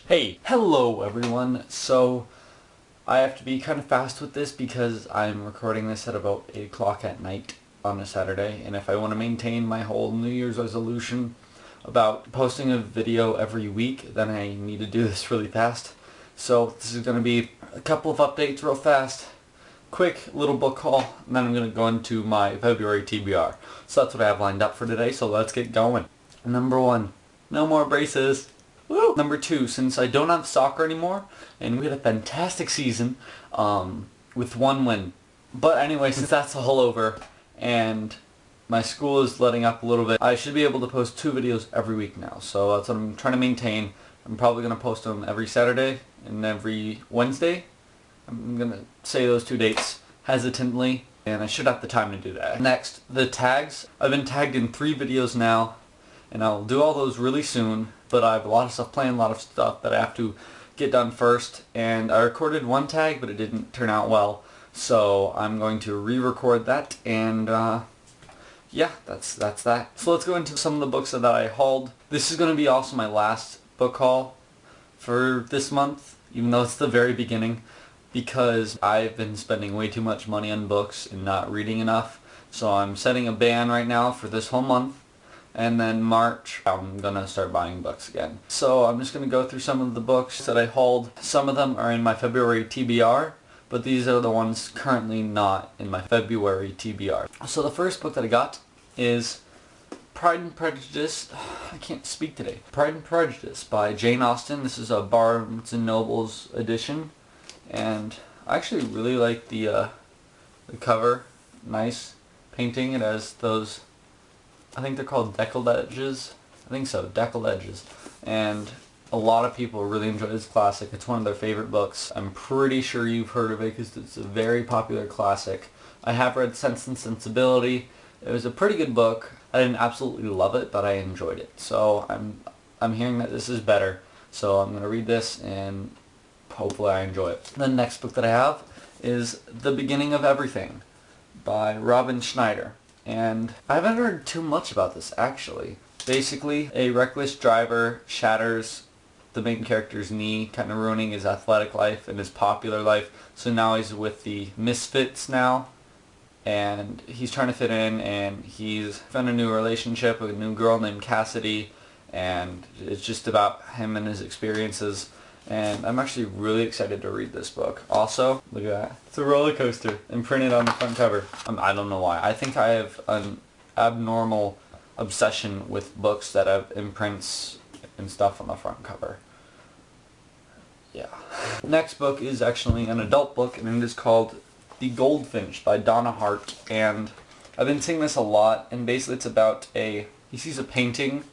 Hey, hello everyone. So I have to be kind of fast with this because I'm recording this at about 8 o'clock at night on a Saturday, and if I want to maintain my whole New Year's resolution about posting a video every week, then I need to do this really fast. So this is going to be a couple of updates real fast, quick little book haul, and then I'm going to go into my February TBR. So that's what I have lined up for today, so let's get going. Number 1, no more braces. Woo! Number 2, since I don't have soccer anymore, and we had a fantastic season with 1 win. But anyway, since that's all over, and my school is letting up a little bit, I should be able to post 2 videos every week now. So that's what I'm trying to maintain. I'm probably going to post them every Saturday and every Wednesday. I'm going to say those 2 dates hesitantly, and I should have the time to do that. Next, the tags. I've been tagged in 3 videos now, and I'll do all those really soon. But I have a lot of stuff planned, a lot of stuff that I have to get done first. And I recorded 1 tag, but it didn't turn out well. So I'm going to re-record that, and yeah, that's that. So let's go into some of the books that I hauled. This is going to be also my last book haul for this month, even though it's the very beginning, because I've been spending way too much money on books and not reading enough. So I'm setting a ban right now for this whole month. And then March, I'm going to start buying books again. So I'm just going to go through some of the books that I hauled. Some of them are in my February TBR, but these are the ones currently not in my February TBR. So the first book that I got is Pride and Prejudice. I can't speak today. Pride and Prejudice by Jane Austen. This is a Barnes & Noble's edition. And I actually really like the cover. Nice painting. It has those, I think they're called deckled edges. I think so, deckled edges. And a lot of people really enjoy this classic. It's one of their favorite books. I'm pretty sure you've heard of it because it's a very popular classic. I have read Sense and Sensibility. It was a pretty good book. I didn't absolutely love it, but I enjoyed it. So I'm hearing that this is better. So I'm going to read this and hopefully I enjoy it. The next book that I have is The Beginning of Everything by Robin Schneider. And I haven't heard too much about this, actually. Basically, a reckless driver shatters the main character's knee, kind of ruining his athletic life and his popular life. So now he's with the misfits now, and he's trying to fit in, and he's found a new relationship with a new girl named Cassidy, and it's just about him and his experiences. And I'm actually really excited to read this book. Also, look at that. It's a roller coaster imprinted on the front cover. I don't know why. I think I have an abnormal obsession with books that have imprints and stuff on the front cover. Yeah. Next book is actually an adult book, and it is called The Goldfinch by Donna Hart. And I've been seeing this a lot, and basically it's about he sees a painting,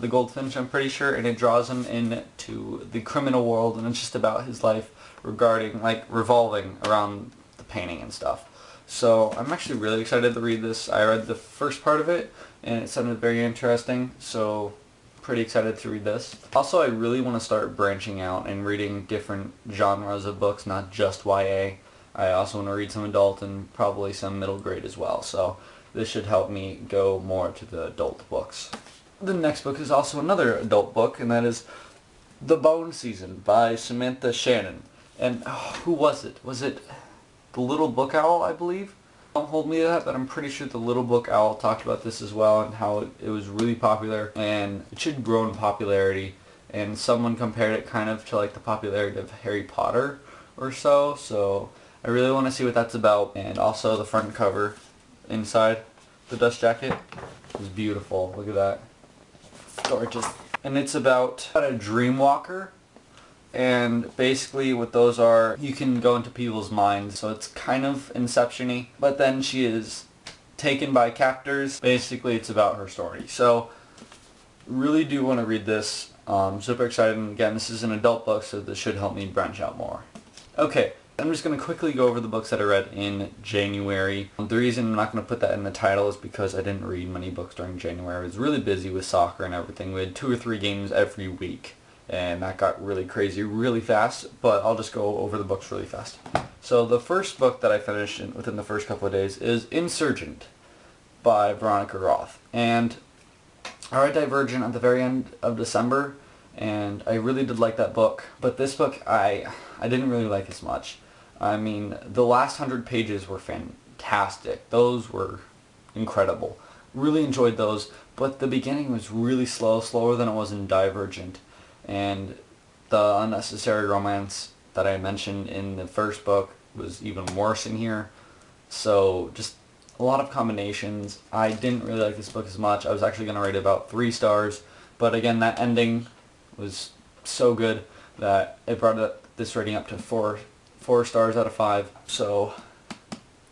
the goldfinch, I'm pretty sure, and it draws him into the criminal world, and it's just about his life revolving around the painting and stuff. So I'm actually really excited to read this. I read the first part of it, and it sounded very interesting, so pretty excited to read this. Also, I really want to start branching out and reading different genres of books, not just YA. I also want to read some adult and probably some middle grade as well, so this should help me go more to the adult books. The next book is also another adult book, and that is The Bone Season by Samantha Shannon. And who was it? Was it The Little Book Owl, I believe? Don't hold me to that, but I'm pretty sure The Little Book Owl talked about this as well, and how it was really popular, and it should grow in popularity. And someone compared it kind of to like the popularity of Harry Potter or so. So I really want to see what that's about. And also the front cover inside the dust jacket is beautiful. Look at that. Gorgeous. And it's about a dream walker, and basically what those are, you can go into people's minds, so it's kind of Inception-y, but then she is taken by captors. Basically it's about her story. So really do want to read this. Super excited, and again, this is an adult book, so this should help me branch out more. Okay, I'm just going to quickly go over the books that I read in January. The reason I'm not going to put that in the title is because I didn't read many books during January. I was really busy with soccer and everything. We had 2 or 3 games every week, and that got really crazy really fast, but I'll just go over the books really fast. So the first book that I finished within the first couple of days is Insurgent by Veronica Roth. And I read Divergent at the very end of December, and I really did like that book. But this book I didn't really like as much. I mean, the last 100 pages were fantastic. Those were incredible. Really enjoyed those, but the beginning was really slow, slower than it was in Divergent. And the unnecessary romance that I mentioned in the first book was even worse in here. So just a lot of combinations. I didn't really like this book as much. I was actually going to rate it about 3 stars, but again, that ending was so good that it brought this rating up to 4 stars out of 5. So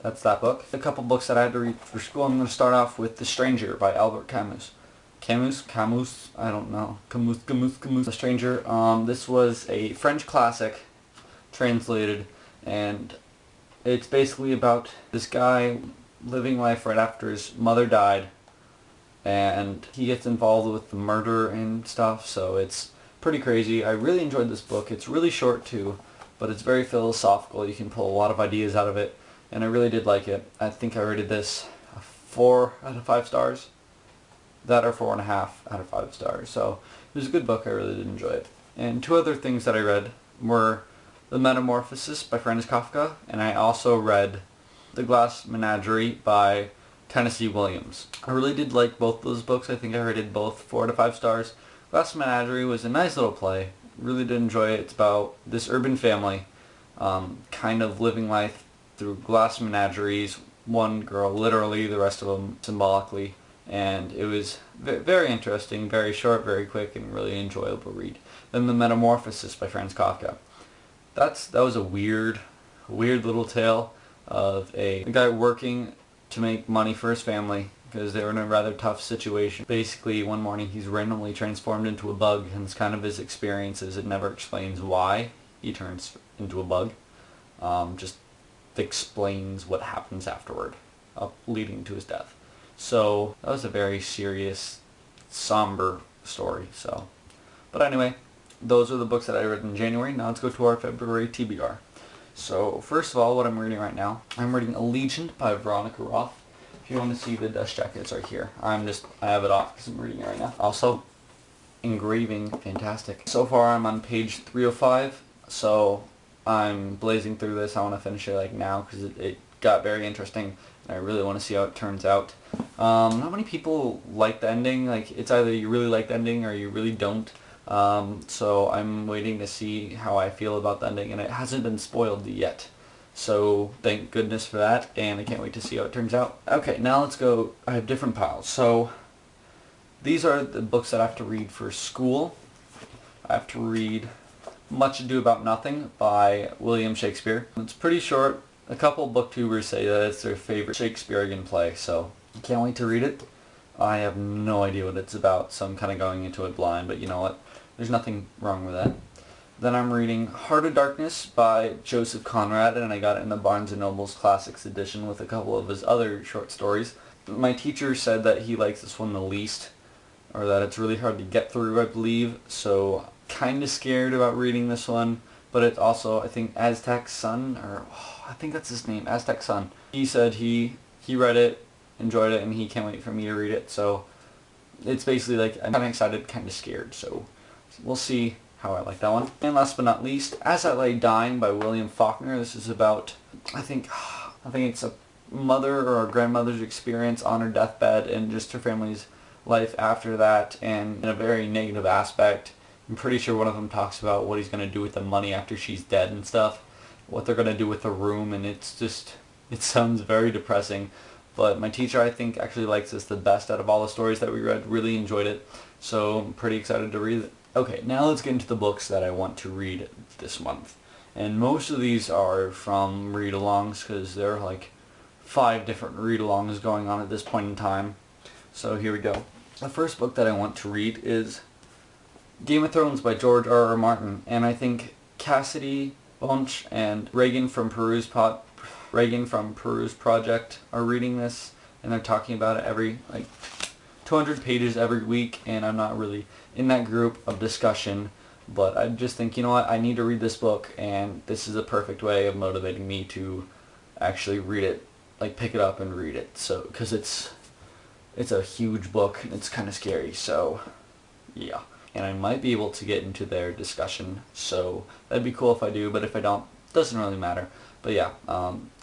that's that book. A couple books that I had to read for school. I'm going to start off with The Stranger by Albert Camus. Camus, I don't know. Camus. The Stranger. This was a French classic translated, and it's basically about this guy living life right after his mother died, and he gets involved with the murder and stuff, so it's pretty crazy. I really enjoyed this book. It's really short too, but it's very philosophical. You can pull a lot of ideas out of it, and I really did like it. I think I rated this 4 out of 5 stars. That or 4.5 out of 5 stars. So it was a good book. I really did enjoy it. And 2 other things that I read were The Metamorphosis by Franz Kafka, and I also read The Glass Menagerie by Tennessee Williams. I really did like both those books. I think I rated both 4 out of 5 stars. Glass Menagerie was a nice little play. Really did enjoy it. It's about this urban family kind of living life through glass menageries. One girl literally, the rest of them symbolically. And it was very interesting, very short, very quick, and really enjoyable read. Then The Metamorphosis by Franz Kafka. That was a weird little tale of a guy working to make money for his family because they were in a rather tough situation. Basically, one morning he's randomly transformed into a bug, and it's kind of his experiences. It never explains why he turns into a bug. Just explains what happens afterward, leading to his death. So that was a very serious, somber story. But anyway, those are the books that I read in January. Now let's go to our February TBR. So first of all, what I'm reading right now, I'm reading Allegiant by Veronica Roth. If you want to see the dust jacket, it's right here. I have it off because I'm reading it right now. Also, engraving, fantastic. So far I'm on page 305, so I'm blazing through this. I want to finish it like now because it got very interesting, and I really want to see how it turns out. Not many people like the ending. Like, it's either you really like the ending or you really don't. So I'm waiting to see how I feel about the ending, and it hasn't been spoiled yet. So thank goodness for that, and I can't wait to see how it turns out. Okay, now let's go. I have different piles. So these are the books that I have to read for school. I have to read Much Ado About Nothing by William Shakespeare. It's pretty short. A couple booktubers say that it's their favorite Shakespearean play, so I can't wait to read it. I have no idea what it's about, so I'm kind of going into it blind, but you know what? There's nothing wrong with that. Then I'm reading Heart of Darkness by Joseph Conrad, and I got it in the Barnes & Noble's Classics edition with a couple of his other short stories. My teacher said that he likes this one the least, or that it's really hard to get through, I believe, so kind of scared about reading this one. But it's also, I think, Aztec Sun, or I think that's his name, Aztec Sun. He said he read it, enjoyed it, and he can't wait for me to read it, so it's basically like I'm kind of excited, kind of scared, so we'll see how I like that one. And last but not least, As I Lay Dying by William Faulkner. This is about, I think it's a mother or a grandmother's experience on her deathbed and just her family's life after that, and in a very negative aspect. I'm pretty sure one of them talks about what he's going to do with the money after she's dead and stuff, what they're going to do with the room, and it sounds very depressing. But my teacher, I think, actually likes this the best out of all the stories that we read. Really enjoyed it, so I'm pretty excited to read it. Okay, now let's get into the books that I want to read this month. And most of these are from read-alongs, because there are like 5 different read-alongs going on at this point in time. So here we go. The first book that I want to read is Game of Thrones by George R.R. Martin, and I think Cassidy Bunch and Reagan from Peru's Project are reading this, and they're talking about it every 200 pages every week, and I'm not really in that group of discussion, but I just think, you know what, I need to read this book, and this is a perfect way of motivating me to actually read it, like pick it up and read it. So because it's a huge book and it's kind of scary, so yeah. and I might be able to get into their discussion, so that'd be cool if I do, but if I don't, doesn't really matter. But yeah,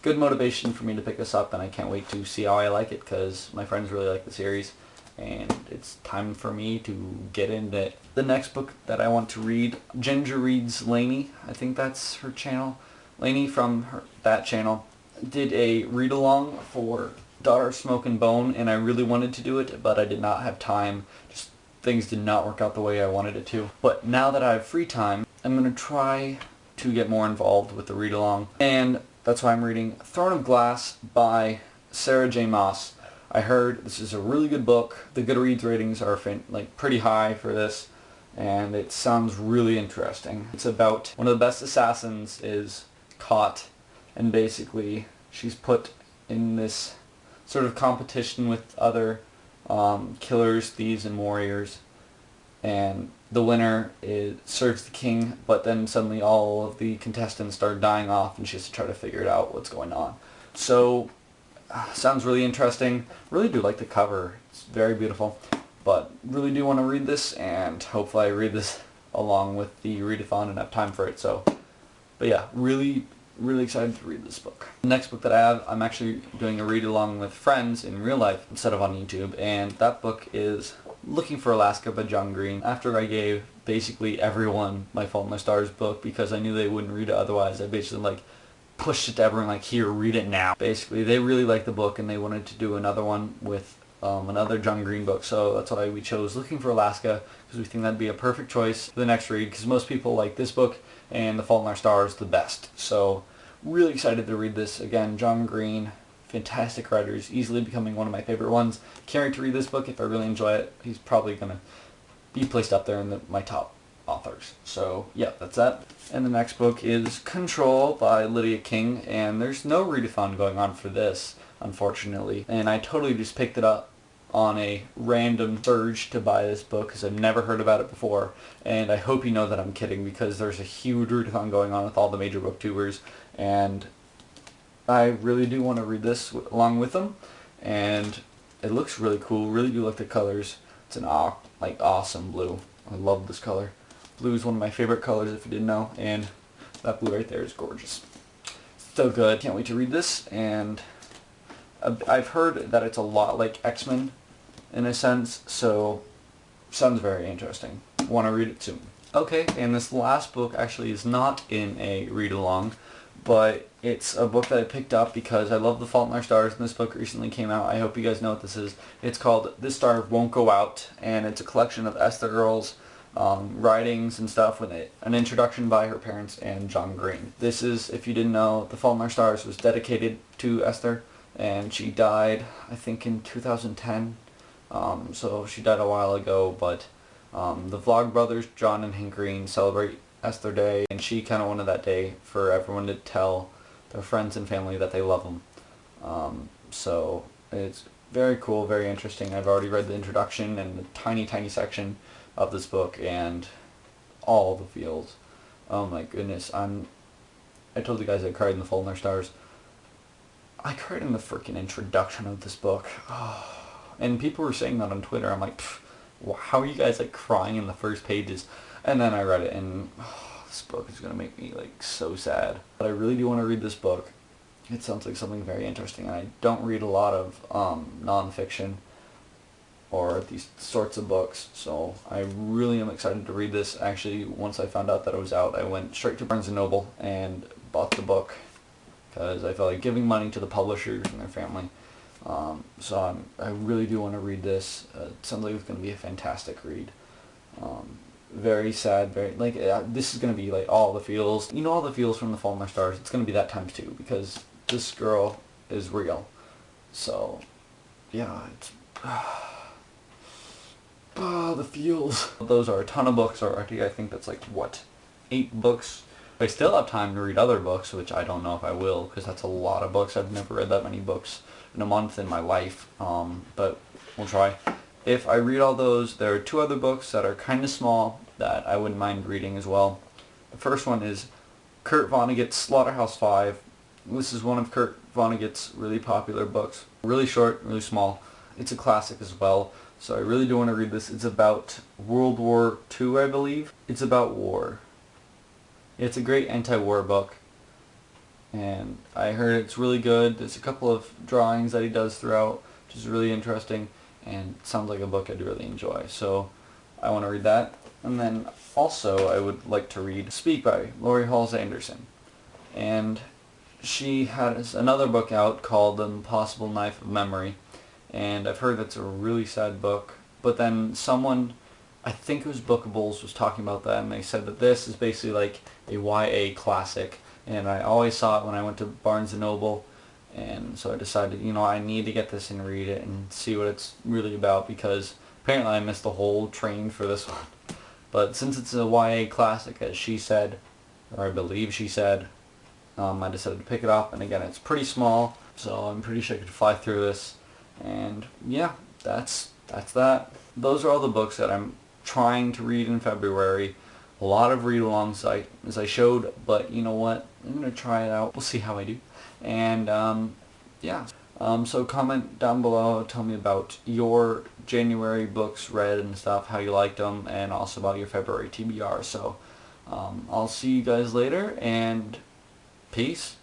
good motivation for me to pick this up, and I can't wait to see how I like it, because my friends really like the series, and it's time for me to get into it. The next book that I want to read, Ginger Reads Lainey, I think that's her channel. Lainey from that channel did a read-along for Daughter Smoke and Bone, and I really wanted to do it, but I did not have time. Just things did not work out the way I wanted it to. But now that I have free time, I'm going to try to get more involved with the read-along, and that's why I'm reading Throne of Glass by Sarah J. Maas. I heard this is a really good book. The Goodreads ratings are pretty high for this, and it sounds really interesting. It's about one of the best assassins is caught, and basically she's put in this sort of competition with other killers, thieves, and warriors, and the winner serves the king, but then suddenly all of the contestants start dying off, and she has to try to figure out what's going on. So, sounds really interesting. Really do like the cover. It's very beautiful, but really do want to read this, and hopefully I read this along with the read-a-thon and have time for it. So, but yeah, really excited to read this book. The next book that I have, I'm actually doing a read-along with friends in real life instead of on YouTube, and that book is Looking for Alaska by John Green. After I gave basically everyone My Fault in My Stars book because I knew they wouldn't read it otherwise, I basically pushed it to everyone here, read it now. Basically, they really liked the book and they wanted to do another one with another John Green book, so that's why we chose Looking for Alaska, because we think that'd be a perfect choice for the next read, because most people like this book and The Fault in Our Stars the best. So really excited to read this. Again, John Green, fantastic writers, easily becoming one of my favorite ones. Can't wait to read this book. If I really enjoy it, he's probably going to be placed up there in my top authors. So yeah, that's that. And the next book is Control by Lydia King, and there's no readathon going on for this, unfortunately. And I totally just picked it up on a random urge to buy this book because I've never heard about it before, and I hope you know that I'm kidding, because there's a huge readathon going on with all the major booktubers, and I really do want to read this along with them, and it looks really cool. Really do like the colors. It's an awesome blue. I love this color. Blue is one of my favorite colors, if you didn't know, and that blue right there is gorgeous. So good. Can't wait to read this, and I've heard that it's a lot like X-Men in a sense, so sounds very interesting. Want to read it soon. Okay, and this last book actually is not in a read-along, but it's a book that I picked up because I love The Fault in Our Stars, and this book recently came out. I hope you guys know what this is. It's called This Star Won't Go Out, and it's a collection of Esther Earle's writings and stuff with an introduction by her parents and John Green. This is, if you didn't know, The Fault in Our Stars was dedicated to Esther, and she died, I think, in 2010. So she died a while ago, but the Vlogbrothers, John and Hank Green, celebrate Esther Day, and she kind of wanted that day for everyone to tell their friends and family that they love them. So it's very cool, very interesting. I've already read the introduction and the tiny section of this book, and all the feels. Oh my goodness, I told you guys I cried in The Fault in Our Stars. I cried in the freaking introduction of this book. Oh. And people were saying that on Twitter. I'm like, how are you guys crying in the first pages? And then I read it, and this book is going to make me so sad. But I really do want to read this book. It sounds like something very interesting. And I don't read a lot of non-fiction or these sorts of books, so I really am excited to read this. Actually, once I found out that it was out, I went straight to Barnes & Noble and bought the book, because I felt like giving money to the publishers and their family. So I really do want to read this. It sounds like it's going to be a fantastic read. Very sad, this is going to be all the feels. You know, all the feels from The Fault in Our Stars. It's going to be that times two, because this girl is real. So, yeah, it's... the feels. Those are a ton of books already. I think that's 8 books. I still have time to read other books, which I don't know if I will, because that's a lot of books. I've never read that many books in a month in my life, but we'll try. If I read all those, there are 2 other books that are kind of small that I wouldn't mind reading as well. The first one is Kurt Vonnegut's Slaughterhouse-Five. This is one of Kurt Vonnegut's really popular books. Really short, really small. It's a classic as well, So I really do want to read this. It's about World War II, I believe. It's about war. It's a great anti-war book, and I heard it's really good. There's a couple of drawings that he does throughout, which is really interesting, and it sounds like a book I'd really enjoy. So I want to read that. And then also I would like to read Speak by Lori Halls Anderson. And she has another book out called The Impossible Knife of Memory, and I've heard that's a really sad book. But then someone, I think it was Bookables, was talking about that, and they said that this is basically like a YA classic, and I always saw it when I went to Barnes & Noble, and so I decided, I need to get this and read it and see what it's really about, because apparently I missed the whole train for this one. But since it's a YA classic, as she said, or I believe she said, I decided to pick it up, and again, it's pretty small, so I'm pretty sure I could fly through this. And yeah, that's that. Those are all the books that I'm trying to read in February. A lot of read-alongs as I showed, but you know what? I'm going to try it out. We'll see how I do. And yeah. So comment down below, tell me about your January books read and stuff, how you liked them, and also about your February TBR. So I'll see you guys later, and peace.